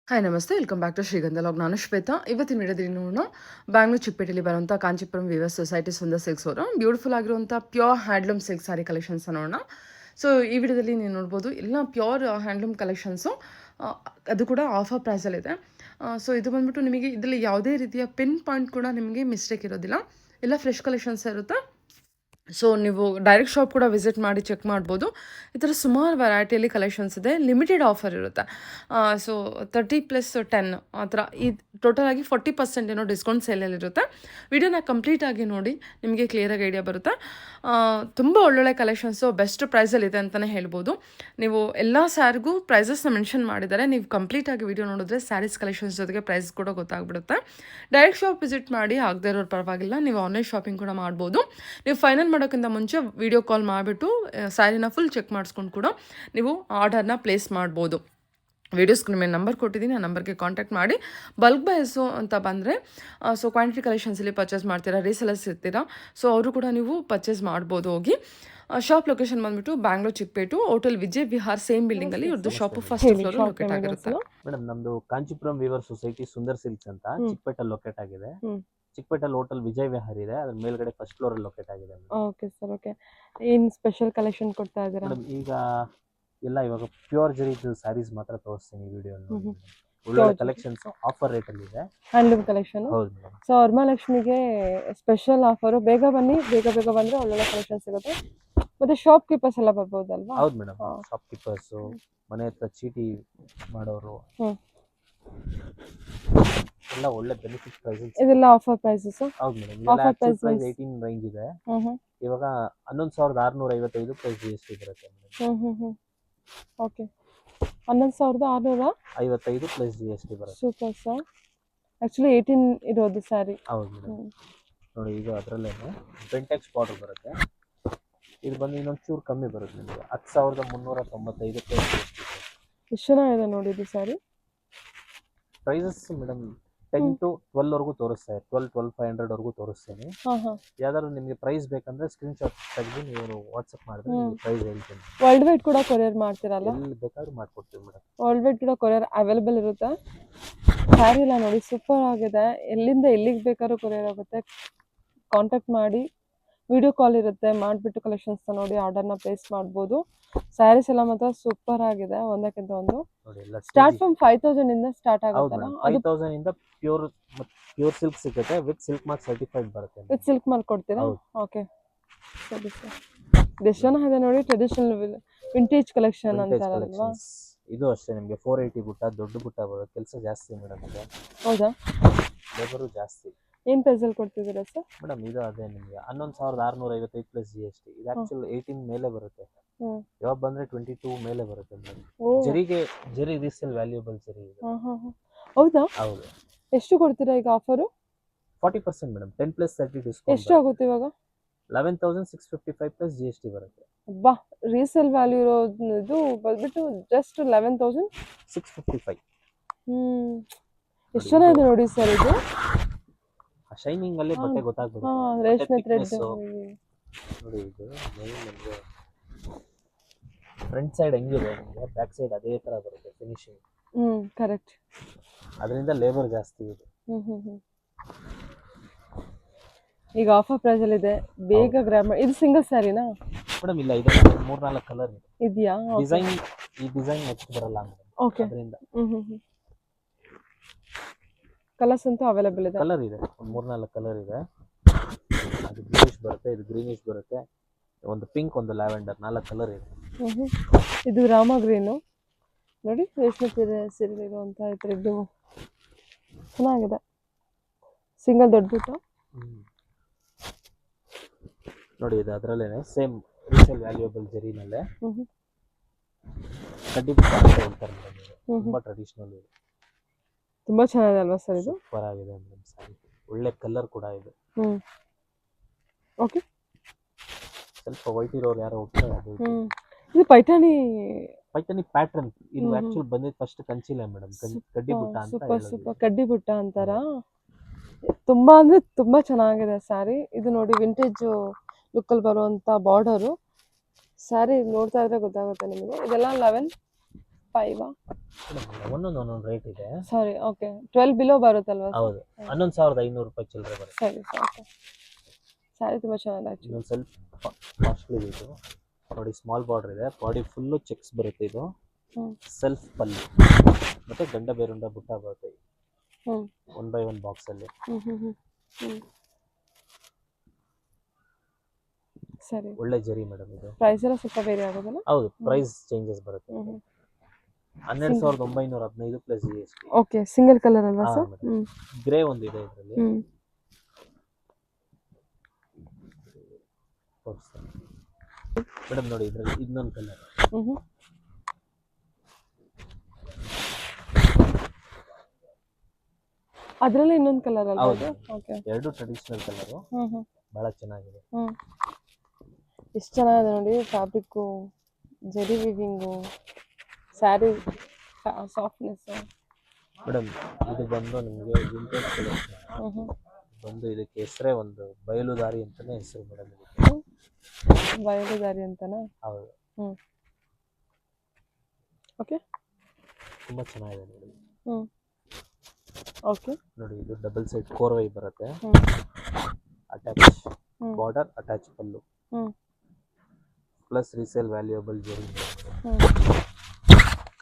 Hi ನಮಸ್ತೆ welcome back to ಶ್ರೀಗಂಧ log. ನಾನು ಶ್ವೇತಾ. ಇವತ್ತಿನ ವಿಡಿಯೋದಲ್ಲಿ ನೋಡೋಣ ಬ್ಯಾಂಗ್ಳೂರ್ ಚಿಕ್ಕಪೇಟೆಯಲ್ಲಿ ಬರುವಂಥ Kanchipuram viewers society Sundar silks ಅವರು ಬ್ಯೂಟಿಫುಲ್ ಆಗಿರುವಂಥ ಪ್ಯೂರ್ ಹ್ಯಾಂಡ್ಲೂಮ್ ಸಿಲ್ಕ್ ಸಾರಿ ಕಲೆಕ್ಷನ್ಸ್ ನೋಡೋಣ. ಸೊ ಈ ವಿಡಿಯೋದಲ್ಲಿ ನೀವು ನೋಡ್ಬೋದು ಎಲ್ಲ ಪ್ಯೂರ್ ಹ್ಯಾಂಡ್ಲೂಮ್ ಕಲೆಕ್ಷನ್ಸು, ಅದು ಕೂಡ ಆಫರ್ ಪ್ರೈಸಲ್ಲಿದೆ. ಸೊ ಇದು ಬಂದ್ಬಿಟ್ಟು ನಿಮಗೆ ಇದರಲ್ಲಿ ಯಾವುದೇ ರೀತಿಯ ಪಿನ್ ಪಾಯಿಂಟ್ ಕೂಡ ನಿಮಗೆ ಮಿಸ್ಟೇಕ್ ಇರೋದಿಲ್ಲ, ಎಲ್ಲ ಫ್ರೆಶ್ ಕಲೆಕ್ಷನ್ಸ್ ಇರುತ್ತೆ. ಸೊ ನೀವು ಡೈರೆಕ್ಟ್ ಶಾಪ್ ಕೂಡ ವಿಸಿಟ್ ಮಾಡಿ ಚೆಕ್ ಮಾಡ್ಬೋದು. ಈ ಥರ ಸುಮಾರು ವೆರೈಟಿಯಲ್ಲಿ ಕಲೆಕ್ಷನ್ಸ್ ಇದೆ. ಲಿಮಿಟೆಡ್ ಆಫರ್ ಇರುತ್ತೆ. ಸೊ 30+10 ಆ ಥರ ಈ ಟೋಟಲ್ ಆಗಿ 40% ಏನೋ ಡಿಸ್ಕೌಂಟ್ ಸೇಲಲ್ಲಿರುತ್ತೆ. ವಿಡಿಯೋನ ಕಂಪ್ಲೀಟಾಗಿ ನೋಡಿ, ನಿಮಗೆ ಕ್ಲಿಯರಾಗಿ ಐಡಿಯಾ ಬರುತ್ತೆ. ತುಂಬ ಒಳ್ಳೊಳ್ಳೆ ಕಲೆಕ್ಷನ್ಸು ಬೆಸ್ಟ್ ಪ್ರೈಸಲ್ಲಿದೆ ಅಂತಲೇ ಹೇಳ್ಬೋದು. ನೀವು ಎಲ್ಲ ಸ್ಯಾರಿಗೂ ಪ್ರೈಸಸ್ನ ಮೆನ್ಷನ್ ಮಾಡಿದ್ದಾರೆ. ನೀವು ಕಂಪ್ಲೀಟಾಗಿ ವಿಡಿಯೋ ನೋಡಿದ್ರೆ ಸ್ಯಾರೀಸ್ ಕಲೆಕ್ಷನ್ಸ್ ಜೊತೆಗೆ ಪ್ರೈಸ್ ಕೂಡ ಗೊತ್ತಾಗ್ಬಿಡುತ್ತೆ. ಡೈರೆಕ್ಟ್ ಶಾಪ್ ವಿಸಿಟ್ ಮಾಡಿ, ಆಗದೇ ಇರೋರು ಪರವಾಗಿಲ್ಲ, ನೀವು ಆನ್ಲೈನ್ ಶಾಪಿಂಗ್ ಕೂಡ ಮಾಡ್ಬೋದು. ನೀವು ಫೈನಲ್ ಮಾಡೋಕ್ಕಿಂತ ಮುಂಚೆ ವಿಡಿಯೋ ಕಾಲ್ ಮಾಡಿಬಿಟ್ಟು ಸ್ಯಾರಿನ ಫುಲ್ ಚೆಕ್ ಮಾಡಿಸ್ಕೊಂಡು ಕೂಡ ನೀವು ಆರ್ಡರ್ನ ಪ್ಲೇಸ್ ಮಾಡ್ಬೋದು. ವೀಡಿಯೋಸ್ಗೆ ನಿಮಗೆ ನಂಬರ್ ಕೊಟ್ಟಿದ್ದೀನಿ, ಆ ನಂಬರ್ಗೆ ಕಾಂಟ್ಯಾಕ್ಟ್ ಮಾಡಿ. ಬಲ್ಕ್ ಬೈಸು ಅಂತ ಬಂದರೆ ಸೊ ಕ್ವಾಂಟಿಟಿ ಕಲೆಕ್ಷನ್ಸಲ್ಲಿ ಪರ್ಚೇಸ್ ಮಾಡ್ತೀರಾ, ರೀಸೆಲರ್ಸ್ ಇರ್ತೀರಾ, ಸೊ ಅವರು ಕೂಡ ನೀವು ಪರ್ಚೇಸ್ ಮಾಡ್ಬೋದು ಹೋಗಿ. ಶಾಪ್ ಲೊಕೇಶನ್ ಬಂದ್ಬಿಟ್ಟು ಬ್ಯಾಂಗ್ಳೂರ್ ಚಿಕ್ಕಪೇಟು ಹೋಟೆಲ್ ವಿಜಯ್ ವಿಹಾರ್ ಸೇಮ್ ಬಿಲ್ಡಿಂಗಲ್ಲಿ ಇವ್ರದ್ದು ಶಾಪು ಫಸ್ಟ್ ಫ್ಲೋರ್ ಲೊಕೇಟ್ ಆಗಿರುತ್ತೆ. ಮೇಡಮ್ ನಮ್ದು ಕಾಂಚೀಪುರಂ ವಿವರ್ ಸೊಸೈಟಿ ಸುಂದರ್ ಸಿಲ್ಕ್ಸ್ ಅಂತ ಚಿಕ್ಕಪೇಟೆಲ್ ಲೊಕೇಟ್ ಆಗಿದೆ. ಚಿಕ್ಕಪೇಟೆಲ್ ಹೋಟೆಲ್ ವಿಜಯ್ ವಿಹಾರ್ ಇದೆ, ಅದ್ರ ಮೇಲ್ಗಡೆ ಫಸ್ಟ್ ಫ್ಲೋರ್ ಅಲ್ಲಿ ಲೊಕೇಟ್ ಆಗಿದೆ. Okay sir, okay. ಏನು ಸ್ಪೆಷಲ್ ಕಲೆಕ್ಷನ್ ಕೊಡ್ತಾ ಇದ್ದೀರಾ ಮೇಡಮ್? ಈಗ ಎಲ್ಲ ಇವಾಗ ಪ್ಯೂರ್ ಜರಿದು ಸ್ಯಾರೀಸ್ ಮಾತ್ರ ತೋರಿಸ್ತೀನಿ ವಿಡಿಯೋ. ಒಳ್ಳೆ ಕಲೆಕ್ಷನ್ಸ್ ಆಫರ್ ರೇಟ್ ಅಲ್ಲಿ ಇದೆ, ಹ್ಯಾಂಡ್ಲೂಮ್ ಕಲೆಕ್ಷನ್. ಹೌದು ಮೇಡಮ್. ಸೊ ವರಮಹಾಲಕ್ಷ್ಮಿಗೆ ಸ್ಪೆಷಲ್ ಆಫರ್. ಬೇಗ ಬನ್ನಿ, ಬೇಗ ಬಂದ್ರೆ ಒಳ್ಳೊಳ್ಳೆ ಕಲೆಕ್ಷನ್ ಸಿಗುತ್ತೆ. ಮತ್ತೆ ಶಾಪ್ ಕೀಪರ್ಸ್ ಎಲ್ಲ ಬರ್ಬೋದಲ್ವಾ? ಹೌದು ಮೇಡಮ್, ಶಾಪ್ ಕೀಪರ್ಸ್, ಮನೆ ಹತ್ರ ಚೀಟಿ ಮಾಡೋರು ಎಲ್ಲ ಒಳ್ಳೆ ಬೆನಿಫಿಟ್ ಪ್ರೈಸಸ್. ಇದೆಲ್ಲ ಆಫರ್ ಪ್ರೈಸಸ್. ಹೌದು ಮೇಡಮ್, ಆಫರ್ ಪ್ರೈಸ್ 18 ರೇಂಜ್ ಇದೆ. ಇವಾಗ 11,655 ಪ್ಲಸ್ GST ಬರುತ್ತೆ ಮೇಡಮ್. ಓಕೆ, 11,655 ಪ್ಲಸ್ GST ಬರುತ್ತೆ. Super sir. ಆಕ್ಚುಲಿ 18 ಇರೋದು ಸ್ಯಾರಿ. ಹೌದು ಮೇಡಮ್. ನೋಡಿ, ಈಗ ಅದರಲ್ಲೇನೆ ಬೆಂಟೆಕ್ಸ್ ಬಾರ್ಡರ್ ಬರುತ್ತೆ. ಇದು ಬಂದು ಇನ್ನೊಂದು ಚೂರು ಕಮ್ಮಿ ಬರುತ್ತೆ ನಿಮಗೆ, 10,395 ಪ್ಲಸ್ GST. ಎಷ್ಟು ಚೆನ್ನಾಗಿದೆ ನೋಡಿ ಇದು ಸ್ಯಾರಿ. ಪ್ರೈಸಸ್ ಮೇಡಮ್ 10 to 12 ವರೆಗೂ ತೋರಿಸ್ತಾ ಇದೆ. 12,500 ವರೆಗೂ ತೋರಿಸ್ತೀನಿ. ಯಾವ್ದಾದ್ರು ನಿಮಗೆ ಪ್ರೈಸ್ ಬೇಕಂದ್ರೆ ಸ್ಕ್ರೀನ್ ಶಾಟ್ ತೆಗೆದು ನೀವು ವಾಟ್ಸಪ್ ಮಾಡಿದ್ರೆ ನಿಮಗೆ ಪ್ರೈಸ್ ಹೇಳ್ತೀನಿ. ವರ್ಲ್ಡ್ ವೈಡ್ ಕೂಡ ಕೊರಿಯರ್ ಮಾಡ್ತೀರಲ್ಲ? ಎಲ್ಲಿ ಬೇಕಾದ್ರೂ ಮಾಡ್ಕೊಡ್ತೀವಿ ಮೇಡಮ್. ವರ್ಲ್ಡ್ ವೈಡ್ ಕೂಡ ಕೊರಿಯರ್ ಅವೈಲೇಬಲ್ ಇರುತ್ತೆ. ಸ್ಯಾರಿ ಎಲ್ಲ ನೋಡಿ ಸೂಪರ್ ಆಗಿದೆ. ಎಲ್ಲಿಂದ ಎಲ್ಲಿಗೆ ಬೇಕಾದ್ರೂ ಕೊರಿಯರ್ ಆಗುತ್ತೆ. ಕಾಂಟ್ಯಾಕ್ಟ್ ಮಾಡಿ, ವಿಡಿಯೋ ಕಾಲ್ ಇರುತ್ತೆ, ಮಾಡಿಬಿಟ್ಟು ಕಲೆಕ್ಷನ್ಸ್ನ ನೋಡಿ ಆರ್ಡರ್ನ ಪ್ಲೇಸ್ ಮಾಡ್ಬೋದು. ಸ್ಯಾರೀಸ್ ಎಲ್ಲ ಮಾತ್ರ ಸೂಪರ್ ಆಗಿದೆ, ಒಂದಕ್ಕಿಂತ ಒಂದು. ಸ್ಟಾರ್ಟ್ ಫ್ರಮ್ 5,000 ಇಂದ ಸ್ಟಾರ್ಟ್ ಆಗುತ್ತಲ್ಲ? 5,000 ಇಂದ ಪ್ಯೂರ್ ಸಿಲ್ಕ್ ಸಿಗುತ್ತೆ, ವಿತ್ ಸಿಲ್ಕ್ ಮಾರ್ಕ್ ಸರ್ಟಿಫೈಡ್ ಬರುತ್ತೆ. ವಿತ್ ಸಿಲ್ಕ್ ಮಾರ್ಕ್ ಕೊಡ್ತೀರಾ? ಓಕೆ, ಸರಿ ಸರ್. ಎಷ್ಟು ಚೆನ್ನಾಗಿದೆ ನೋಡಿ, ಟ್ರೆಡಿಷನಲ್ ವಿಂಟೇಜ್ ಕಲೆಕ್ಷನ್ ಅಂತಾರಲ್ವಾ? ಇದು ಅಷ್ಟೇ, ನಿಮಗೆ 480 ಬುಟ್ಟ, ದೊಡ್ಡ ಬುಟ್ಟ ಬರುತ್ತೆ. ಕೆಲಸ ಜಾಸ್ತಿ ಮೇಡಮ್ ಇದೆ. ಹೌದಾ? ಲೇಬರು ಜಾಸ್ತಿ. ಏನು ಪ್ರೈಸಲ್ಲಿ ಕೊಡ್ತಿದ್ದೀರಾ ಸರ್? ಮೇಡಮ್ ಇದು ಅದೇ ನಿಮಗೆ 11,655 ಪ್ಲಸ್ GST. ಇದು ಆಕ್ಚುಲಿ 18 ಮೇಲೆ ಬರುತ್ತೆ. ಯಾವಾಗ ಬಂದ್ರೆ 22 ಮೇಲೆ ಬರುತ್ತೆ ಮೇಡಮ್. ಜರಿ ರೀಸೇಲ್ ವ್ಯಾಲ್ಯೂಬಲ್ ಜರಿ ಇದೆ. ಹೌದಾ? ಹೌದು. ಎಷ್ಟು ಕೊಡ್ತೀರಾ ಈಗ ಆಫರು? 40% madam, 10+30 discount. ಎಷ್ಟು ಆಗುತ್ತೆ ಇವಾಗ? 11,655 ಪ್ಲಸ್ GST ಬರುತ್ತೆ. ಬಾ, ರೀಸೇಲ್ ವ್ಯಾಲ್ಯೂ ಇರೋದು ಬಂದ್ಬಿಟ್ಟು ಜಸ್ಟ್ 11,655. ಎಷ್ಟು ಚೆನ್ನಾಗಿದೆ ನೋಡಿ ಸರ್ ಇದು. ಶೈನಿಂಗ್ ಅಲ್ಲಿ ಬಟ್ಟೆ ಗೊತ್ತಾಗ್ಬಿಡುತ್ತೆ. ರೇಷ್ಮೆ ಥ್ರೆಡ್ ನೋಡಿ, ಇದು ನಮಗೆ ಫ್ರಂಟ್ ಸೈಡ್ ಹೆಂಗಿದೆ, ನಿಮಗೆ ಬ್ಯಾಕ್ ಸೈಡ್ ಅದೇ ತರ ಬರುತ್ತೆ ಫಿನಿಶಿಂಗ್. ಕರೆಕ್ಟ್. ಅದರಿಂದ ಲೇಬರ್ ಜಾಸ್ತಿ ಇದೆ. ಈಗ ಆಫರ್ ಪ್ರೈಸ್ ಅಲ್ಲಿ ಇದೆ, ಬೇಗ ಗ್ರ್ಯಾಬ್ ಮಾಡಿ. ಇದು ಸಿಂಗಲ್ ಸ್ಯಾರಿನಾ ಮೇಡಮ್? ಇಲ್ಲ, ಇದರಲ್ಲಿ 3-4 ಕಲರ್ ಇದೆ. ಇದೆಯಾ? ಡಿಸೈನ್, ಈ ಡಿಸೈನ್ ನೆಕ್ಸ್ಟ್ ಬರಲ್ಲ ಮೇಡಮ್. ಓಕೆ, ಅದರಿಂದ ಕಲರ್ಸ್ ಅಂತೂ ಅವೈಲೇಬಲ್ ಇದೆ. ಕಲರ್ ಇದೆ, 3-4 ಕಲರ್ ಇದೆ. ಅದು ಬ್ಲೂಯಿಶ್ ಬರುತ್ತೆ, ಇದು ಗ್ರೀನಿಶ್ ಬರುತ್ತೆ, ಒಂದು ಪಿಂಕ್, ಒಂದು ಲ್ಯಾವೆಂಡರ್, 4 ಕಲರ್ ಇದೆ. ಇದು ರಾಮ ಗ್ರೀನು ನೋಡಿ, ರೇಷ್ಮೆ ಸೀರೆ ಇರುವಂತ ಥ್ರೆಡ್ ಚೆನ್ನಾಗಿದೆ. ಸಿಂಗಲ್ ದೊಡ್ಡ ಬಿಟ್ಟು ನೋಡಿ, ಇದು ಅದರಲ್ಲೇನೆ ಸೇಮ್ ರೀಸೇಲ್ ವ್ಯಾಲ್ಯೂಯಬಲ್ ಜರಿನಲ್ಲೇ ಕಡ್ಡಿ ಬಿಟ್ಟು ಅಂತ ಹೇಳ್ತಾರೆ ಮೇಡಮ್. ತುಂಬಾ ಟ್ರೆಡಿಷನಲ್ ಇದೆ, ತುಂಬಾ ಚೆನ್ನಾಗಿದೆ ಅಲ್ವಾ ಸರ್? ಇದು ಸೂಪರ್ ಆಗಿದೆ ಮೇಡಮ್ ಸ್ಯಾರಿ. ಒಳ್ಳೆ ಕಲರ್ ಕೂಡ ಇದೆ. ಓಕೆ, ಸ್ವಲ್ಪ ವೈಟ್ ಇರೋರು ಯಾರೋ ಹೋಗ್ತಾರೆ. ಇದು ಪೈಠಾಣಿ ಪ್ಯಾಟರ್ನ್. ಇದು ಆಕ್ಚುಲಿ ಬಂದಿದ್ದು ಫಸ್ಟ್ ಕಂಚಿಲೆ ಮೇಡಮ್, ಕಡ್ಡಿ ಬುಟ್ಟ ಅಂತ. ಸೂಪರ್ ಕಡ್ಡಿ ಬುಟ್ಟ ಅಂತಾರ. ತುಂಬಾ ಅಂದ್ರೆ ತುಂಬಾ ಚೆನ್ನಾಗಿದೆ ಸ್ಯಾರಿ. ಇದು ನೋಡಿ, ವಿಂಟೇಜ್ ಲುಕ್ ಅಲ್ಲಿ ಬರುವಂತ ಬಾರ್ಡರು. ಸ್ಯಾರಿ ನೋಡ್ತಾ ಇದ್ರೆ ಗೊತ್ತಾಗುತ್ತೆ ನಿಮಗೆ. ಇದೆಲ್ಲ 5 ಒಂದೊಂದು ರೇಟ್ ಇದೆ. ಸಾರಿ ಓಕೆ 12 ಬಿಲೋ ಬರುತ್ತಲ್ವಾ sir? ಹೌದು 11,500 ರೂಪಾಯಿ ಚಿಲ್ಲರೆ ಬರುತ್ತೆ. ಸರಿ ಸರ್ ಓಕೆ. ಸ್ಯಾರಿ ತುಂಬ ಚೆನ್ನಾಗಿದೆ ಆ್ಯಕ್ಚುಲಿ. ಇನ್ನೊಂದು ಸ್ವಲ್ಪ ಕಾಸ್ಟ್ಲಿ ಇದು ನೋಡಿ, ಸ್ಮಾಲ್ ಬಾರ್ಡರ್ ಇದೆ, ಬಾಡಿ ಫುಲ್ಲು ಚೆಕ್ಸ್ ಬರುತ್ತೆ. ಇದು ಸೆಲ್ಫ್ ಪಲ್ಲು ಮತ್ತೆ ಗಂಡ ಬೇರುಂಡ ಬುಟ್ಟ ಬರುತ್ತೆ 1 by 1 ಬಾಕ್ಸಲ್ಲಿ. ಸರಿ, ಒಳ್ಳೆ ಜರಿ ಮೇಡಮ್ ಇದು. ಪ್ರೈಸ್ ಎಲ್ಲ ಸ್ವಲ್ಪ ಬೇರೆ ಆಗೋದಲ್ಲ? ಹೌದು, ಪ್ರೈಸ್ ಚೇಂಜಸ್ ಬರುತ್ತೆ. 12,915 plus GST. Okay, single colour ಅಲ್ವಾ ಸರ್? ಗ್ರೇ ಒಂದಿದೆ ಇದರಲ್ಲಿ. ಮೇಡಮ್ ನೋಡಿ, ಇದರಲ್ಲಿ ಇನ್ನೊಂದು ಕಲರ್. ಅದರಲ್ಲಿ ಇನ್ನೊಂದು ಕಲರ್ ಅಲ್ವಾ ಇದು? ಓಕೆ, ಎರಡು ಟ್ರೆಡಿಷನಲ್ ಕಲರು, ಬಹಳ ಚೆನ್ನಾಗಿದೆ. ಎಷ್ಟು ಚೆನ್ನಾಗಿದೆ ನೋಡಿ, ಫ್ಯಾಬ್ರಿಕ್ಕು, ಜರಿ ವಿವಿಂಗು, ಸ್ಯಾರಿ ಸಾಫ್ಟ್ನೆಸ್. ಮೇಡಮ್ ಇದು ಬಂದು ನಿಮಗೆ ವಿಂಟೇಜ್ ಕಲೆಕ್ಷನ್ ಬಂದು, ಇದಕ್ಕೆ ಹೆಸರೇ ಒಂದು ಬಯಲುದಾರಿ ಅಂತಾನೆ ಹೆಸರು ಮೇಡಮ್. ಬಯಲುದಾರಿ ಅಂತನಾ? ಹೌದು. ಓಕೆ, ತುಂಬಾ ಚೆನ್ನಾಗಿದೆ ನೋಡಿ. ಓಕೆ ನೋಡಿ, ಇದು ಡಬಲ್ ಸೈಡ್ ಕೋರ್ವೈ ಬರುತ್ತೆ, ಅಟ್ಯಾಚ್ ಬಾರ್ಡರ್, ಅಟ್ಯಾಚ್ ಪಲ್ಲು, ಪ್ಲಸ್ ರೀಸೇಲ್ ವ್ಯಾಲ್ಯೂಯಬಲ್ ಜರಿ.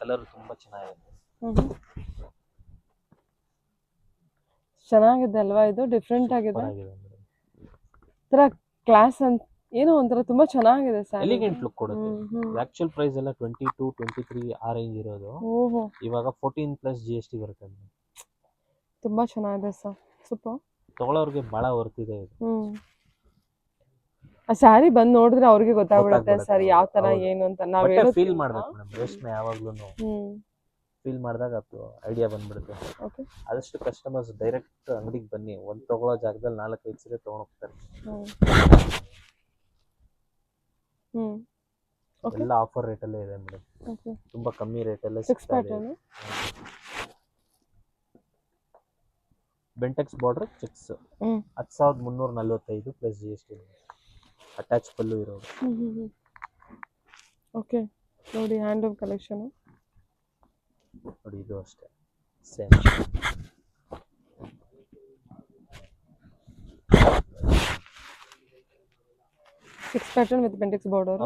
ಕಲರ್ ತುಂಬಾ ಚೆನ್ನಾಗಿದೆ. ಚೆನ್ನಾಗಿದೆ ಅಲ್ವಾ? ಇದು ಡಿಫ್ರೆಂಟ್ ಆಗಿದೆ, ತರ ಕ್ಲಾಸ್ ಅಂತ ಏನೋ ಒಂಥರ ತುಂಬಾ ಚೆನ್ನಾಗಿದೆ. ಎಲಿಗೆಂಟ್ ಲುಕ್ ಕೊಡುತ್ತೆ. ಆಕ್ಚುಯಲ್ ಪ್ರೈಸ್ ಎಲ್ಲ 22, 23 ಆ ರೇಂಜ್ ಇರೋದು. ಇವಾಗ 14 ಪ್ಲಸ್ GST ಬರುತ್ತೆ. ತುಂಬಾ ಚೆನ್ನಾಗಿದೆ ಸರ್, ಸೂಪರ್. ತಗೊಳ್ಳೋರ್ಗೆ ಬಹಳ ವರ್ತ್ ಇದೆ ಇದು. ಆ ಸ್ಯಾರಿ ಬಂದು ನೋಡಿದ್ರೆ ಅವ್ರಿಗೆ ಗೊತ್ತಾಗ್ಬಿಡುತ್ತೆ ಸರ್ ಯಾವ ತರ ಏನು ಅಂತ. ನಾವು ಫೀಲ್ ಮಾಡ್ಬೇಕು ಮೇಡಮ್, ರೇಷ್ಮೆ ಯಾವಾಗ್ಲೂ ಫೀಲ್ ಮಾಡಿದಾಗ ಐಡಿಯಾ ಬಂದ್ಬಿಡುತ್ತೆ. ಆದಷ್ಟು ಕಸ್ಟಮರ್ಸ್ ಡೈರೆಕ್ಟ್ ಅಂಗಡಿಗೆ ಬನ್ನಿ, ಒಂದು ತಗೊಳ್ಳೋ ಜಾಗದಲ್ಲಿ 4-5 ಸೀರೆ ತಗೊಂಡು ಹೋಗ್ತಾರೆ. ಎಲ್ಲ ಆಫರ್ ರೇಟಲ್ಲೇ ಇದೆ ಮೇಡಮ್, ತುಂಬಾ ಕಮ್ಮಿ ರೇಟಲ್ಲೇ ಸಿಗ್ತಾ ಇದೆ. Bentex border checks 10,345 plus GST, attach pallu ಇರೋದು. ಓಕೆ ನೋಡಿ, ಹ್ಯಾಂಡ್ಲೂಮ್ ಕಲೆಕ್ಷನ್ ನೋಡಿ, ಇದು ಅಷ್ಟೇ same. Six pattern with Bentex border.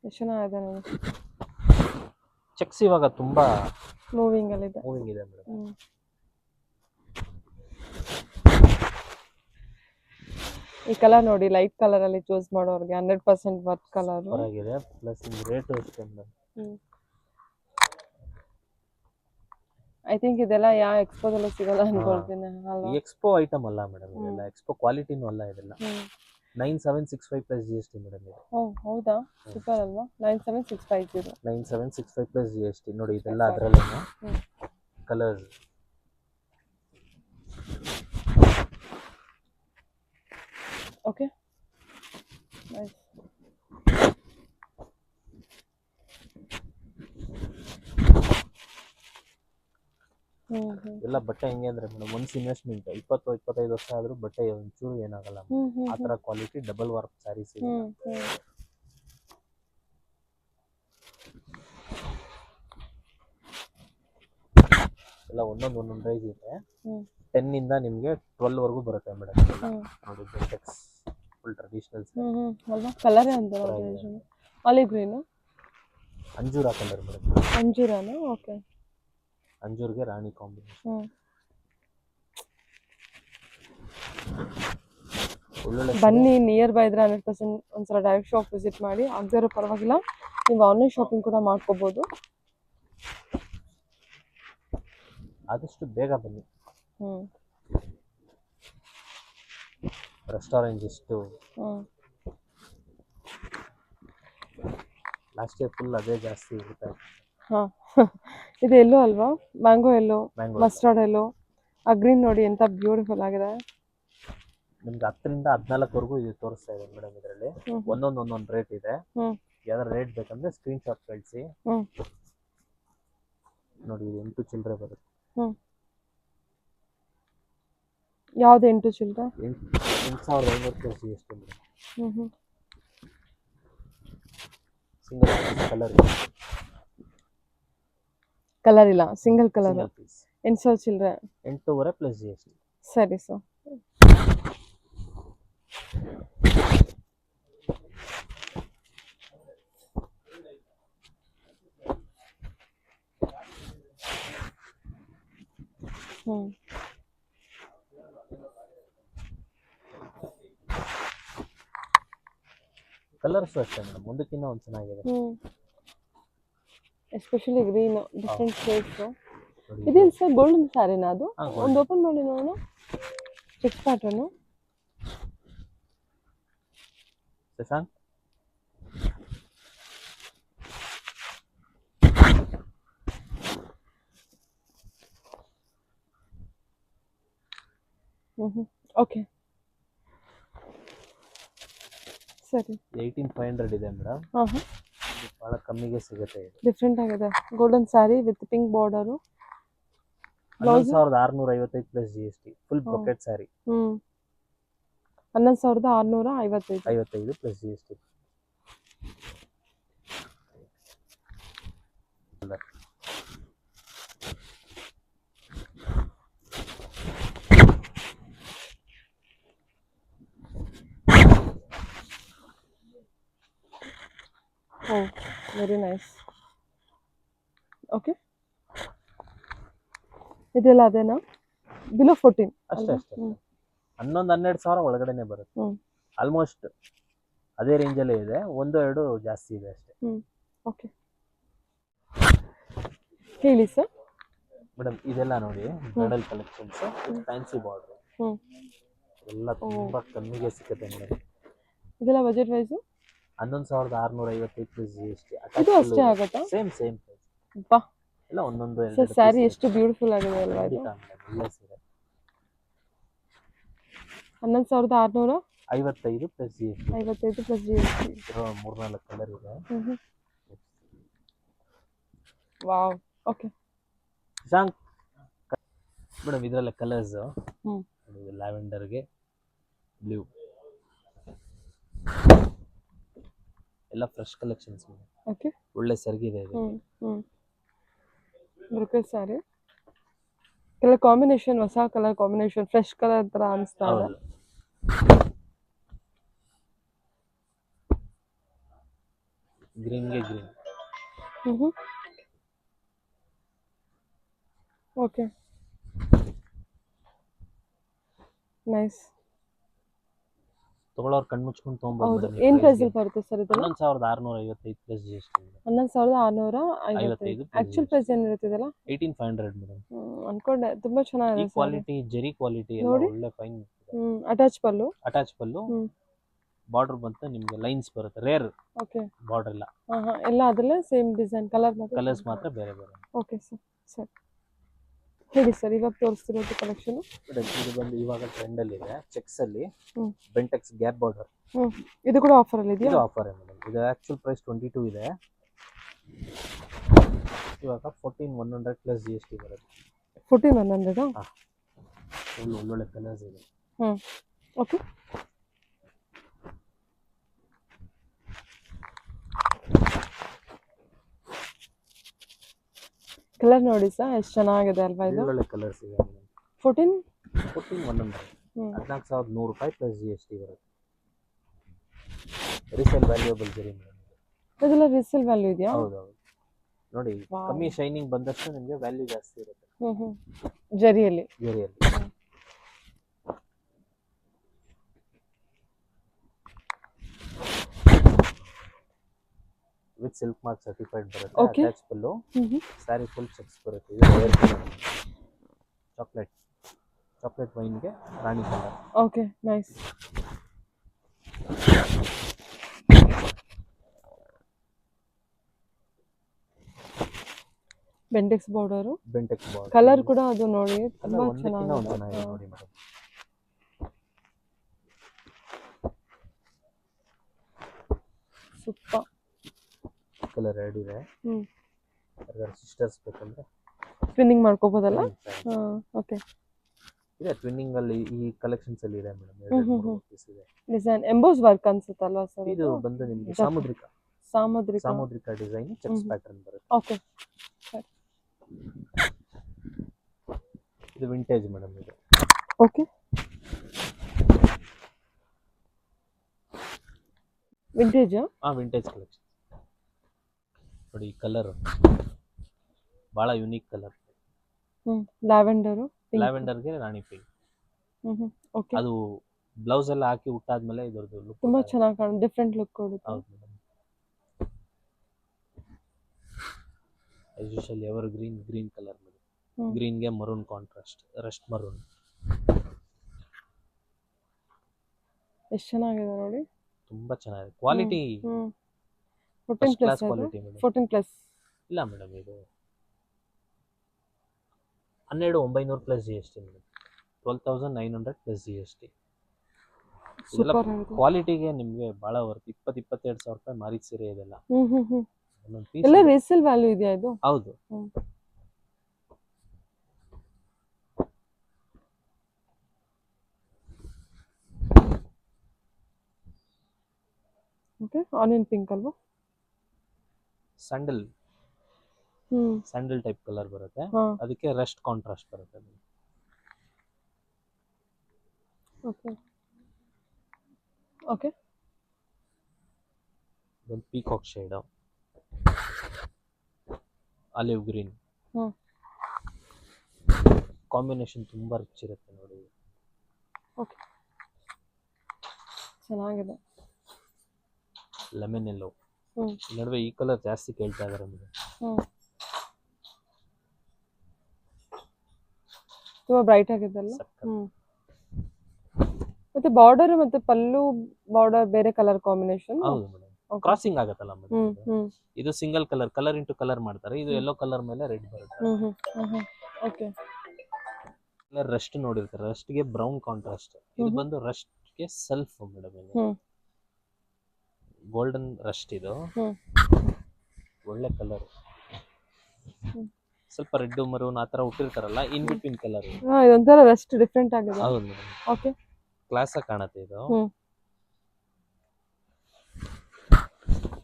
ಎಷ್ಟು ಚೆನ್ನಾಗಿದೆ ನೋಡಿ. ಚೆಕ್ಸ್ ಇವಾಗ ತುಂಬಾ ಮೂವಿಂಗ್ ಇದೆ ಮೇಡಮ್. ಈ ಕಲರ್ ನೋಡಿ, ಲೈಟ್ ಕಲರ್ ಅಲ್ಲಿ ಚೂಸ್ ಮಾಡೋರಿಗೆ 100% ವರ್ತ್ ಕಲರ್ ಆಗಿದೆ. ಪ್ಲಸ್ ರೇಟ್ ಅಷ್ಟೇ ಮೇಡಮ್. ಐ ಥಿಂಕ್ ಇದೆಲ್ಲ ಯಾವ ಎಕ್ಸ್ಪೋದಲ್ಲೂ ಸಿಗಲ್ಲ ಅನ್ಕೊಳ್ತೀನಿ ಅಲ್ವಾ? ಎಕ್ಸ್ಪೋ ಐಟಮ್ ಅಲ್ಲ ಮೇಡಮ್, ಇದೆಲ್ಲ ಎಕ್ಸ್ಪೋ ಕ್ವಾಲಿಟಿನೂ ಅಲ್ಲ. ಇದೆಲ್ಲ 9765 ಪ್ಲಸ್ GST ಮೇಡಮ್ ಇದು. ಹೌದಾ, ಸೂಪರ್ ಅಲ್ವಾ? 97650 9765 ಪ್ಲಸ್ GST. ನೋಡಿ, ಇದೆಲ್ಲ ಅದರಲ್ಲೇ ಕಲರ್ಸ್. Okay, nice. ಎಲ್ಲ ಬಟ್ಟೆ ಹೆಂಗೆ ಅಂದ್ರೆ ಮೇಡಮ್, ಒನ್ಸ್ ಇನ್ವೆಸ್ಟ್ಮೆಂಟ್ 20-25 ವರ್ಷ ಆದ್ರೂ ಬಟ್ಟೆ ಒಂಚೂರು ಏನಾಗಲ್ಲ. ಆ ತರ ಕ್ವಾಲಿಟಿ ಡಬಲ್ ವರ್ಕ್ ಸ್ಯಾರೀಸ್ ಇದೆ. ಎಲ್ಲ ಒಂದೊಂದು ಪ್ರೈಸ್ ಇದೆ. 10 ಇಂದ ನಿಮಗೆ 12 ವರೆಗೂ ಬರುತ್ತೆ ಮೇಡಮ್. ನೋಡಿ, ಬೆಂಟೆಕ್ಸ್ ಫುಲ್ ಟ್ರೆಡಿಷನಲ್ ಅಲ್ವಾ? ಕಲರ್ ಅಂತ ಆಲಿವ್ ಗ್ರೀನ್, ಅಂಜೂರಾ ಕಲರ್ ಮೇಡಮ್. ಅಂಜೂರಾನು? ಓಕೆ, ಅಂಜೂರ್ಗೆ ರಾಣಿ ಕಾಂಬಿನೇಷನ್. ಬನ್ನಿ, ನಿಯರ್ ಬೈ ಇದ್ರೆ 100% ಒಂದ್ಸಲ ಡೈರೆಕ್ಟ್ ಶಾಪ್ ವಿಸಿಟ್ ಮಾಡಿ. ಆಗದೇ ಇರೋ ಪರವಾಗಿಲ್ಲ, ನೀವು ಆನ್ಲೈನ್ ಶಾಪಿಂಗ್ ಕೂಡ ಮಾಡ್ಕೋಬಹುದು. ಆದಷ್ಟು ಬೇಗ ಬನ್ನಿ. ರೆಸ್ಟೋರೆಂಟ್ ಎಷ್ಟು ಲಾಸ್ಟ್ ಇಯರ್ ಫುಲ್ ಅದೇ ಜಾಸ್ತಿ ಇರುತ್ತೆ. ಇದು ಎಲ್ಲೋ ಅಲ್ವಾ? ಮ್ಯಾಂಗೋ ಎಲ್ಲೋ, ಮಸ್ಟರ್ಡ್ ಎಲ್ಲೋ, ಆ ಗ್ರೀನ್ ನೋಡಿ ಎಂತ ಬ್ಯೂಟಿಫುಲ್ ಆಗಿದೆ. ನಿಮ್ಗೆ 10 ರಿಂದ 14 ವರೆಗೂ ಇದು ತೋರಿಸ್ತಾ ಇದೆ ಮೇಡಮ್. ಇದರಲ್ಲಿ ಒಂದೊಂದು ರೇಟ್ ಇದೆ. ಯಾವ್ದಾರ ರೇಟ್ ಬೇಕಂದ್ರೆ ಸ್ಕ್ರೀನ್ ಶಾಟ್ ಕಳಿಸಿ. ನೋಡಿ, ಇದು 8 ಚಿಲ್ಲರೆ ಬರುತ್ತೆ. ಯಾವ್ದು 8 ಚಿಲ್ಲರೆ? 8,500 plus G S T madam. ಹ್ಞೂ ಸಿಂಗಲ್ ಕಲರ್ ಕಲರ್ ಇಲ್ಲ, ಸಿಂಗಲ್ ಕಲರ್. ಸಿಂಗಲ್ ಪೀಸ್ 8,000 ಚಿಲ್ಲರೆ. 8,500 ಪ್ಲಸ್ ಜಿ ಎಸ್ ಟಿ. ಸರಿ ಸರ್. ಹ್ಞೂ ಕಲರ್ಸು ಅಷ್ಟೇ ಮೇಡಮ್, ಒಂದಕ್ಕಿಂತ ಒಂದು ಚೆನ್ನಾಗಿದೆ. ಹ್ಞೂ ಎಸ್ಪೆಷಲಿ ಗ್ರೀನ್ ಡಿಫ್ರೆಂಟ್ ಶೇಡ್ಸು. ನೋಡಿ ಇದೇನು ಸರ್ ಗೋಲ್ಡನ್ ಸ್ಯಾರಿನಾ ಅದು? ಹಾ, golden. ಒಂದು ಓಪನ್ ಮಾಡಿ ನೋಡೋಣ. Check pattern. ಶಶಾಂಕ್ ಹ್ಞೂ ಓಕೆ ಸರಿ. 18,500 ಇದೆ ಮೇಡಮ್. ಹಾಂ ಹಾಂ ಭಾಳ ಕಮ್ಮಿಗೆ ಸಿಗುತ್ತೆ ಇದು. ಡಿಫ್ರೆಂಟ್ ಆಗಿದೆ. Golden sari with pink border. Blouse 11,655 plus G S T. Full hmm. Pocket sari. 11,655. 55 plus G S T. Oh very nice. Okay ಇದೆಲ್ಲ ಅದೇನಾ? ಬಿಲೋ 14 ಅಷ್ಟೇ ಅಷ್ಟೇ. 11,000-12,000 ಒಳಗಡೆನೆ ಬರುತ್ತೆ. ಹ್ಞೂ ಆಲ್ಮೋಸ್ಟ್ ಅದೇ ರೇಂಜಲ್ಲೇ ಇದೆ, 1-2 ಜಾಸ್ತಿ ಇದೆ ಅಷ್ಟೇ. ಓಕೆ ಹೇಳಿ ಸರ್. ಮೇಡಮ್ ಇದೆಲ್ಲ ನೋಡಿ ಬ್ರೈಡಲ್ ಕಲೆಕ್ಷನ್ಸ್ ಫ್ಯಾನ್ಸಿ ಬಾರ್ಡರ್. ಹ್ಞೂ ಎಲ್ಲ ತುಂಬಾ ಕಮ್ಮಿಗೆ ಸಿಗುತ್ತೆ ಮೇಡಮ್. ಇದೆಲ್ಲ budget wise? 11,655 plus G S T. ಇದು ಅಷ್ಟೇ ಆಗುತ್ತಾ? Same price. ಬಾ ಎಲ್ಲ ಒಂದೊಂದು ಸರ್ ಸ್ಯಾರಿ ಎಷ್ಟು ಬ್ಯೂಟಿಫುಲ್ ಆಗಿದೆ ಅಲ್ವಾ ಇದು? 11,655 55 plus G S T. Plus G S T. 3-4 colour ಇದೆ. Wow okay. ಶಶಾಂಕ್ ಮೇಡಮ್ ಇದರಲ್ಲ ಕಲರ್ಸ್ ಹ್ಞೂ ಲ್ಯಾವೆಂಡರ್ಗೆ ಬ್ಲೂ ಎಲ್ಲ ಫ್ರೆಶ್ ಕಲೆಕ್ಷನ್ಸ್. ಓಕೆ ಒಳ್ಳೆ ಸರ್ಗಿದೆ ಇದು. ಹ್ಞೂ ಬ್ರೊಕೆಟ್ ಸ್ಯಾರಿ. ಕಲರ್ ಕಾಂಬಿನೇಷನ್ ಹೊಸ ಕಲರ್ ಕಾಂಬಿನೇಷನ್, ಫ್ರೆಶ್ ಕಲರ್ ಥರ ಅನಿಸ್ತಾ ಇದೆ. ಹೌದು. ಗ್ರೀನ್ಗೆ ಗ್ರೀನ್. ಹ್ಞೂ ಓಕೆ ನೈಸ್. ತಗೊಳ್ಳೋರು ಕಣ್ಣು ಮುಚ್ಕೊಂಡು ಹೌದು ತೊಗೊಂಡ್ಬರ್ಬೋದು. ಏನು ಪ್ರೈಸಲ್ಲಿ ಬರುತ್ತೆ ಸರ್ ಇದು? 11,655 plus G S T. 11,655. Actual price ಏನಿರುತ್ತೆ ಇದೆಲ್ಲ? 18,500 ಮೇಡಮ್. ಅನ್ಕೊಂಡೆ ತುಂಬ ಈ ಚೆನ್ನಾಗಿದೆ ಸರ್. ಕ್ವಾಲಿಟಿ ಜೆರಿ ಕ್ವಾಲಿಟಿ ಎಲ್ಲ ನೋಡಿ. ಒಳ್ಳೆ ಫೈನ್. ಅಟ್ಯಾಚ್ ಪಲ್ಲು. ಅಟ್ಯಾಚ್ ಪಲ್ಲು, ಹ್ಮ್. ಬಾರ್ಡರ್ ಬಂತು ನಿಮಗೆ ಲೈನ್ಸ್ ಬರುತ್ತೆ. ರೇರ್ ಓಕೆ ಬಾರ್ಡರ್ ಇಲ್ಲ, ಹಾಂ ಹಾಂ ಎಲ್ಲ ಅದರಲ್ಲೇ ಸೇಮ್ ಡಿಸೈನ್ ಕಲರ್ ಕಲರ್ಸ್ ಮಾತ್ರ ಬೇರೆ ಬೇರೆ. ಓಕೆ ಸರ್ ಸರಿ ಹೇಳಿ ಸರ್ ಇವಾಗ ತೋರಿಸ್ತಿರೋದು ಕಲೆಕ್ಷನು. ಇದು ಬಂದು ಇವಾಗ ಟ್ರೆಂಡಲ್ಲಿ ಇದೆ, ಚೆಕ್ಸ್ ಅಲ್ಲಿ ಹ್ಮ್. Bentex gap border. ಇದು ಕೂಡ ಆಫರಲ್ಲಿ ಇದೆಯಾ? ಇದು ಆಫರ್ ಮೇಡಮ್. ಇದು ಆಕ್ಚುಲ್ ಪ್ರೈಸ್ 22 ಇದೆ, ಇವಾಗ 14,100 ಪ್ಲಸ್ ಜಿ ಎಸ್ ಟಿ ಬರುತ್ತೆ. 14,100. ಒಳ್ಳೊಳ್ಳೆ ಕಲರ್ಸ್ ಇದೆ. ಓಕೆ ಕಲರ್ ನೋಡಿ ಸರ್ ಎಷ್ಟು ಚೆನ್ನಾಗಿದೆ ಅಲ್ವಾ ಇದು? ಒಳ್ಳೊಳ್ಳೆ ಕಲರ್ಸ್ ಇದೆ. 14,100. 14,100 ರೂಪಾಯಿ ಪ್ಲಸ್ ಜಿ ಎಸ್ ಟಿ ಬರುತ್ತೆ. ರೀಸೇಲ್ ವ್ಯಾಲ್ಯೂಬಲ್ ಜರಿ ಮೇಡಮ್. ಇದೆಲ್ಲ ರೀಸೇಲ್ ವ್ಯಾಲ್ಯೂ ಇದೆಯಾ? ಹೌದೌದು ನೋಡಿ, Wow. ಕಮ್ಮಿ ಶೈನಿಂಗ್ ಬಂದಷ್ಟು ನಿಮಗೆ ವ್ಯಾಲ್ಯೂ ಜಾಸ್ತಿ ಇರುತ್ತೆ ಜರಿಯಲ್ಲಿ. ಜರಿಯಲ್ಲಿ. ವಿತ್ ಸಿಲ್ಕ್ ಮಾರ್ಕ್ ಸರ್ಟಿಫೈಡ್ ಬರುತ್ತೆ. Okay. Attach pallu, sari full checks ಬರುತ್ತೆ. ಇದು ರೇರ್ ಕಲರ್, ಚಾಕ್ಲೇಟ್ ವೈನ್ಗೆ ರಾಣಿ colour. Okay nice. Bentex border, Bentex border. Colour ಕೂಡ ಅದು ನೋಡಿ ತುಂಬಾ ಒಂದಕ್ಕಿಂತ ಒಂದು ಚೆನ್ನಾಗಿದೆ. ಚೆನ್ನಾಗಿದೆ ನೋಡಿ ಮೇಡಮ್. ಸೂಪರ್. ಕಲರ್ ಎರಡು ಇದೆ. ಯಾರ್ಯಾರು ಸಿಸ್ಟರ್ಸ್ ಬೇಕಂದ್ರೆ ಟ್ವಿನ್ನಿಂಗ್ ಮಾಡ್ಕೋಬೋದಲ್ಲ? ಹ್ಮ್, ಸರಿ. ಓಕೆ ಇದೆ ಟ್ವಿನ್ನಿಂಗ್ ಅಲ್ಲಿ ಈ ಕಲೆಕ್ಷನ್ಸ್ ಅಲ್ಲಿ ಇದೆ ಮೇಡಮ್. ಹ್ಮ್, ಎರಡು ಹ್ಮ್, ಮೂರು ಹ್ಮ್. ಪೀಸ್ ಇದೆ. ಡಿಸೈನ್ ಎಂಬೋಸ್ ವರ್ಕ್ ಅನ್ಸುತ್ತಲ್ವಾ ಸರ್ ಇದು ಬಂದು ನಿಮಗೆ ಸಾಮುದ್ರಿಕ ಸಾಮುದ್ರಿಕ. ಸಾಮುದ್ರಿಕ ಡಿಸೈನ್ ಚೆಕ್ಸ್ ಪ್ಯಾಟರ್ನ್ ಬರುತ್ತೆ. ಓಕೆ. ಇದು ವಿಂಟೇಜ್ ಮೇಡಮ್. ಇದು ಓಕೆ. ವಿಂಟೇಜ್. ವಿಂಟೇಜ್ ಕಲೆಕ್ಷನ್ ನೋಡಿ. ಕಲರ್ ಭಾಳ ಯುನೀಕ್ ಕಲರ್. ಲ್ಯಾವೆಂಡರು. ಲ್ಯಾವೆಂಡರ್ಗೆ ರಾಣಿ ಪಿಂಕ್. ಓಕೆ. ಅದು ಬ್ಲೌಸ್ ಎಲ್ಲ ಹಾಕಿ ಉಟ್ಟಾದ್ಮೇಲೆ ಇದರದ್ದು ಲುಕ್ ತುಂಬಾ ಚೆನ್ನಾಗಿ ಕಾಣುತ್ತೆ, ಡಿಫ್ರೆಂಟ್ ಲುಕ್ ಕೊಡುತ್ತೆ. ಹೌದು madam. As usual evergreen colour madam. ಗ್ರೀನ್ಗೆ ಮರೂನ್ ಕಾಂಟ್ರಾಸ್ಟ್, ರಸ್ಟ್ ಮರೂನ್. ಎಷ್ಟು ಚೆನ್ನಾಗಿದೆ ನೋಡಿ. ತುಂಬಾ ಚೆನ್ನಾಗಿದೆ quality. 14 plus quality madam. 14 plus ಇಲ್ಲ ಮೇಡಮ್, ಇದು 12,900 plus GST madam. 12,900 plus GST. ಇದೆಲ್ಲ ಸೂಪರ್ ಆಗಿದೆ. ಕ್ವಾಲಿಟಿಗೆ ನಿಮಗೆ ಭಾಳ ವರ್ತ್. 22 ಸಾವಿರ ರೂಪಾಯಿ ಮಾರಿದ ಸೀರೆ ಇದೆಲ್ಲ. ಒಂದೊಂದು ಪೀಸ್ ಎಲ್ಲ ರೇಸಲ್ ವ್ಯಾಲ್ಯೂ ಇದೆಯಾ ಇದು? ಹೌದು. ಓಕೆ. ಆನಿಯನ್ ಪಿಂಕ್ ಅಲ್ವಾ? ಸ್ಯಾಂಡಲ್ ಟೈಪ್ ಕಲರ್ ಬರುತ್ತೆ. ಅದಕ್ಕೆ ರಸ್ಟ್ ಕಾಂಟ್ರಾಸ್ಟ್ ಬರುತ್ತೆ. ಓಕೆ. ಓಕೆ. ಒಂದು peacock shade, olive green combination ತುಂಬಾ ರಿಚ್ ಇರುತ್ತೆ ನೋಡಿ. ಓಕೆ. ಚೆನ್ನಾಗಿದೆ. ಲೆಮನ್ ಎಲ್ಲೋ. ಈ ನಡುವೆ ಈ ಕಲರ್ ಜಾಸ್ತಿ ಕೇಳ್ತಾ ಇದಾರೆ ಮೇಡಮ್. ತುಂಬಾ ಬ್ರೈಟ್ ಆಗಿದೆಲ್ಲ. ಮತ್ತೆ ಬಾರ್ಡರ್ ಮತ್ತೆ ಪಲ್ಲು ಬಾರ್ಡರ್ ಬೇರೆ ಕಲರ್ ಕಾಂಬಿನೇಷನ್. ಹೌದು ಮೇಡಮ್. ಕ್ರಾಸಿಂಗ್ ಆಗತ್ತಲ್ಲ ಮೇಡಮ್. ಇದು ಸಿಂಗಲ್ ಕಲರ್ ಇಂಟು ಕಲರ್ ಮಾಡ್ತಾರೆ. ಇದು ಯೆಲ್ಲೋ ಕಲರ್ ಮೇಲೆ ರೆಡ್ ಬರುತ್ತೆ. ಓಕೆ. ಕಲರ್ ರಸ್ಟ್ ನೋಡಿರ್ತಾರೆ. ರಸ್ಟ್ಗೆ ಬ್ರೌನ್ ಕಾಂಟ್ರಾಸ್ಟ್. ಇದು ಬಂದು ರಸ್ಟ್ಗೆ ಸೆಲ್ಫ್ ಮೇಡಮ್. ಇದು ಗೋಲ್ಡನ್ ರಸ್ಟ್. ಇದು ಒಳ್ಳೆ ಕಲರ್. ಸ್ವಲ್ಪ ರೆಡ್ ಮರೂನ್ ಆ ಥರ ಹುಟ್ಟಿರ್ತಾರಲ್ಲ, ಇನ್ ಬಿಟ್ವೀನ್ ಕಲರ್. ಇದೊಂಥರ ರಸ್ಟ್ ಡಿಫ್ರೆಂಟ್ ಆಗಿದೆ. ಹೌದು ಮೇಡಮ್. ಓಕೆ. ಕ್ಲಾಸ್ ಆಗಿ ಕಾಣುತ್ತೆ ಇದು.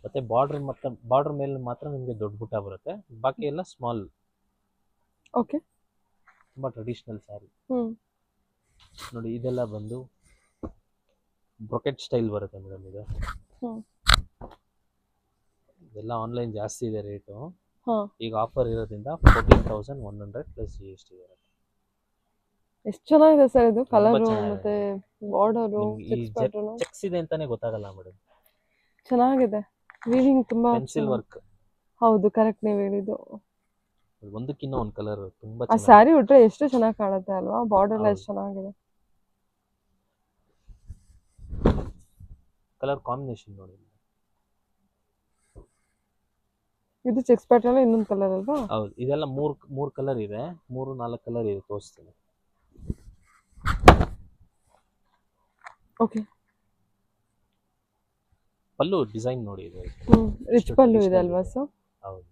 ಮತ್ತೆ ಬಾರ್ಡರ್ ಮೇಲೆ ಮಾತ್ರ ನಿಮಗೆ ದೊಡ್ಡ ಬುಟ್ಟ ಬರುತ್ತೆ, ಬಾಕಿ ಎಲ್ಲ ಸ್ಮಾಲ್. ಓಕೆ. ತುಂಬಾ ಟ್ರೆಡಿಷನಲ್ ಸ್ಯಾರಿ ನೋಡಿ. ಇದೆಲ್ಲ ಬಂದು ಬ್ರೊಕೆಟ್ ಸ್ಟೈಲ್ ಬರುತ್ತೆ ಮೇಡಮ್. ಇದು ಇದೆಲ್ಲ ಆನ್ಲೈನ್ ಜಾಸ್ತಿ ಇದೆ ರೇಟು. ಈಗ ಆಫರ್ ಇರೋದ್ರಿಂದ 14,100 ಪ್ಲಸ್ GST ಬರುತ್ತೆ. ಎಷ್ಟು ಚೆನ್ನಾಗಿದೆ ಸರ್ ಇದು. ಕಲರ್ ಚೆನ್ನಾಗಿದೆ. ಮತ್ತೆ ಬಾರ್ಡರ್ ಚೆಕ್ಸ್ ಇದೆ ಅಂತಾನೆ ಗೊತ್ತಾಗಲ್ಲ ಮೇಡಮ್. ಚೆನ್ನಾಗಿದೆ. ವೀವಿಂಗ್ ತುಂಬಾ ಪೆನ್ಸಿಲ್ ವರ್ಕ್. ಹೌದು, ಕರೆಕ್ಟ್ ನೀವು ಹೇಳಿದ್ದು. ಒಂದಕ್ಕಿಂತ ಒಂದು ಕಲರ್ ತುಂಬಾ ಆ ಸ್ಯಾರಿ ಉಟ್ರೆ ಎಷ್ಟು ಚೆನ್ನಾಗಿ ಕಾಣುತ್ತೆ ಅಲ್ವಾ? ಬಾರ್ಡರ್ ಎಲ್ಲ ಎಷ್ಟು ಚೆನ್ನಾಗಿದೆ. ಕಲರ್ ಕಾಂಬಿನೇಷನ್ ನೋಡಿ. ಇದು ಚೆಕ್ಸ್ ಪ್ಯಾಟರ್ನ್ ಇನ್ನೊಂದು ಕಲರ್ ಅಲ್ವಾ? ಹೌದು. ಇದೆಲ್ಲ ಮೂರು ಕಲರ್ ಇದೆ. 3-4 ಕಲರ್ ಇದೆ, ತೋರಿಸ್ತೀನಿ. ಓಕೆ. ಪಲ್ಲು ಡಿಸೈನ್ ನೋಡಿ. ಇದು ರಿಚ್ ಪಲ್ಲು ಇದೆ ಅಲ್ವಾ ಸರ್? ಹೌದು.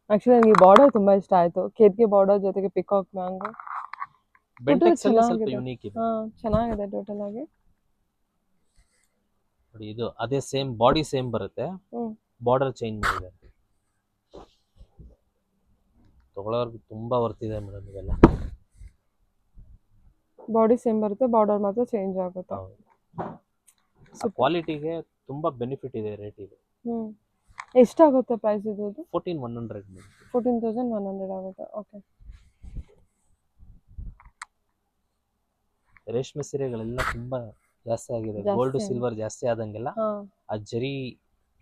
ಆಕ್ಚುಲಿ ನನಗೆ ಬಾರ್ಡರ್ ತುಂಬಾ ಇಷ್ಟ ಆಯ್ತು. ಕೇದ್ಗೆ ಬಾರ್ಡರ್ ಜೊತೆಗೆ ಪಿಕಾಕ್ ಮ್ಯಾಂಗೋ. ಬೆಂಟೆಕ್ಸ್ ಅಲ್ಲಿ ಸ್ವಲ್ಪ ಯೂನಿಕ್ ಇದೆ. ಚೆನ್ನಾಗಿದೆ ಟೋಟಲ್ ಆಗಿ ನೋಡಿ. ಇದು ಅದೇ ಸೇಮ್ ಬಾಡಿ ಸೇಮ್ ಬರುತ್ತೆ, ಬಾರ್ಡರ್ ಚೇಂಜ್ ಮಾಡಿದೆ. ತಗೊಳ್ಳೋರ್ಗೆ ತುಂಬಾ ವರ್ತ್ ಇದೆ ಮೇಡಮ್ ಇದೆಲ್ಲ. ಬಾಡಿ ಸೇಮ್ ಬರುತ್ತೆ, ಬಾರ್ಡರ್ ಮಾತ್ರ ಚೇಂಜ್ ಆಗುತ್ತೆ. ಕ್ವಾಲಿಟಿಗೆ ತುಂಬಾ ಬೆನಿಫಿಟ್ ಇದೆ. ರೇಟ್ ಇದೆ. ಎಷ್ಟಾಗುತ್ತೆ ಪ್ರೈಸ್ ಇದು? 14,100 14,100 ಆಗುತ್ತೆ. ಓಕೆ. ರೇಷ್ಮೆ ಸೀರೆಗಳೆಲ್ಲ ತುಂಬಾ ಜಾಸ್ತಿ ಆಗಿದೆ. ಗೋಲ್ಡ್ ಸಿಲ್ವರ್ ಜಾಸ್ತಿ ಆದಂಗೆಲ್ಲ ಆ ಜರಿ,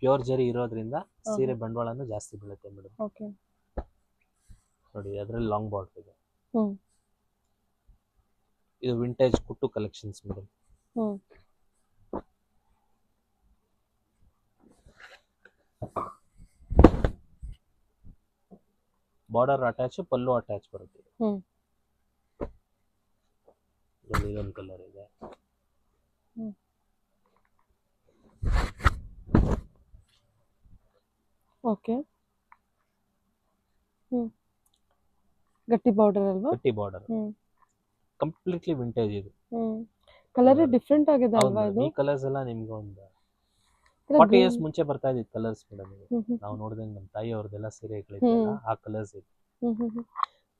ಪ್ಯೂರ್ ಜರಿ ಇರೋದ್ರಿಂದ ಸೀರೆ ಬಂಡವಾಳನು ಜಾಸ್ತಿ ಬೀಳುತ್ತೆ ಮೇಡಮ್. ಓಕೆ. ನೋಡಿ, ಅದರಲ್ಲಿ ಲಾಂಗ್ ಬಾರ್ಡರ್ ಇದೆ. ಇದು ವಿಂಟೇಜ್ ಕುಟ್ಟು collections madam. Border attach, pallu attach ಬರುತ್ತೆ. ಇದೊಂದು ಕಲರ್ ಇದೆ. ಓಕೆ. ಗಟ್ಟಿ ಬಾರ್ಡರ್ ಅಲ್ವಾ? ಗಟ್ಟಿ ಬಾರ್ಡರ್. ಕಂಪ್ಲೀಟ್ಲಿ ವಿಂಟೇಜ್ ಇದು. Colour Colour. ಡಿಫ್ರೆಂಟ್ ಆಗಿದೆ ಹೌದು ಅಲ್ವಾ ಮೇಡಮ್, ಇದು? ಈ ಕಲರ್ಸ್ ಎಲ್ಲ ನಿಮ್ಗೆ ಒಂದು ಅಂದ್ರೆ 40 green- ಇಯರ್ಸ್ ಮುಂಚೆ ಬರ್ತಾ ಇದ್ದಿದ್ದು ಕಲರ್ಸ್ ಮೇಡಮ್ ಇದು. ನಾವು ನೋಡಿದಂಗೆ ನಮ್ಮ ತಾಯಿ ಅವ್ರದ್ದೆಲ್ಲ ಸೀರೆಗಳಿದ್ದಲ್ಲ ಆ ಕಲರ್ಸ್ ಇದು.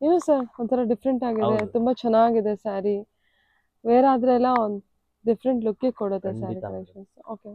ಏನು ಸರ್ ಒಂಥರ ಡಿಫ್ರೆಂಟ್ ಆಗಿದೆ, ಹೌದು. ತುಂಬಾ ಚೆನ್ನಾಗಿದೆ ಸ್ಯಾರಿ. ವೇರ್ ಆದ್ರೆ ಎಲ್ಲ ಒಂದು ಡಿಫ್ರೆಂಟ್ ಲುಕ್ ಕೊಡುತ್ತೆ ಸ್ಯಾರಿ ಖಂಡಿತ madam. ಕಲೆಕ್ಷನ್ಸ್. ಓಕೆ